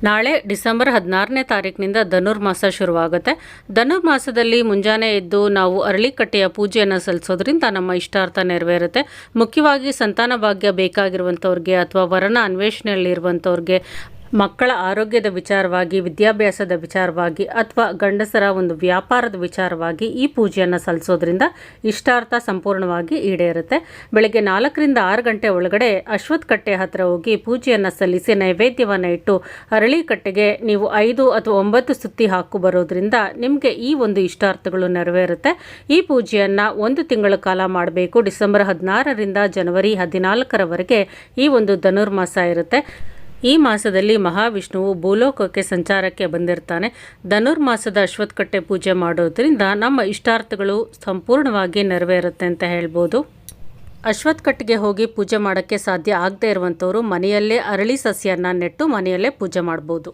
ನಾಳೆ ಡಿಸೆಂಬರ್ 16ನೇ ತಾರೀಕಿನಿಂದ ಧನುರ್ಮಾಸ ಶುರುವಾಗುತ್ತೆ. ಧನುರ್ಮಾಸದಲ್ಲಿ ಮುಂಜಾನೆ ಎದ್ದು ನಾವು ಅರಳಿಕಟ್ಟೆಯ ಪೂಜೆಯನ್ನು ಸಲ್ಲಿಸೋದ್ರಿಂದ ನಮ್ಮ ಇಷ್ಟಾರ್ಥ ನೆರವೇರುತ್ತೆ. ಮುಖ್ಯವಾಗಿ ಸಂತಾನ ಭಾಗ್ಯ ಬೇಕಾಗಿರುವಂಥವ್ರಿಗೆ ಅಥವಾ ವರನ ಅನ್ವೇಷಣೆಯಲ್ಲಿರುವಂಥವ್ರಿಗೆ, ಮಕ್ಕಳ ಆರೋಗ್ಯದ ವಿಚಾರವಾಗಿ, ವಿದ್ಯಾಭ್ಯಾಸದ ವಿಚಾರವಾಗಿ ಅಥವಾ ಗಂಡಸರ ಒಂದು ವ್ಯಾಪಾರದ ವಿಚಾರವಾಗಿ ಈ ಪೂಜೆಯನ್ನು ಸಲ್ಲಿಸೋದ್ರಿಂದ ಇಷ್ಟಾರ್ಥ ಸಂಪೂರ್ಣವಾಗಿ ಈಡೇರುತ್ತೆ. ಬೆಳಗ್ಗೆ 4ರಿಂದ 6 ಗಂಟೆ ಒಳಗಡೆ ಅಶ್ವತ್ಥ ಕಟ್ಟೆ ಹತ್ತಿರ ಹೋಗಿ ಪೂಜೆಯನ್ನು ಸಲ್ಲಿಸಿ ನೈವೇದ್ಯವನ್ನು ಇಟ್ಟು ಅರಳಿಕಟ್ಟೆಗೆ ನೀವು 5 ಅಥವಾ 9 ಸುತ್ತಿ ಹಾಕು ಬರೋದ್ರಿಂದ ನಿಮಗೆ ಈ ಒಂದು ಇಷ್ಟಾರ್ಥಗಳು ನೆರವೇರುತ್ತೆ. ಈ ಪೂಜೆಯನ್ನು 1 ತಿಂಗಳ ಕಾಲ ಮಾಡಬೇಕು. ಡಿಸೆಂಬರ್ 16ರಿಂದ ಜನವರಿ 14ರವರೆಗೆ ಈ ಒಂದು ಧನುರ್ಮಾಸ ಇರುತ್ತೆ. ಈ ಮಾಸದಲ್ಲಿ ಮಹಾವಿಷ್ಣುವು ಭೂಲೋಕಕ್ಕೆ ಸಂಚಾರಕ್ಕೆ ಬಂದಿರ್ತಾನೆ. ಧನುರ್ಮಾಸದ ಅಶ್ವತ್ಥಕಟ್ಟೆ ಪೂಜೆ ಮಾಡೋದ್ರಿಂದ ನಮ್ಮ ಇಷ್ಟಾರ್ಥಗಳು ಸಂಪೂರ್ಣವಾಗಿ ನೆರವೇರುತ್ತೆ ಅಂತ ಹೇಳ್ಬೋದು. ಅಶ್ವತ್ಥಕಟ್ಟೆಗೆ ಹೋಗಿ ಪೂಜೆ ಮಾಡೋಕ್ಕೆ ಸಾಧ್ಯ ಆಗದೇ ಇರುವಂಥವರು ಮನೆಯಲ್ಲೇ ಅರಳಿ ಸಸ್ಯನ ನೆಟ್ಟು ಮನೆಯಲ್ಲೇ ಪೂಜೆ ಮಾಡ್ಬೋದು.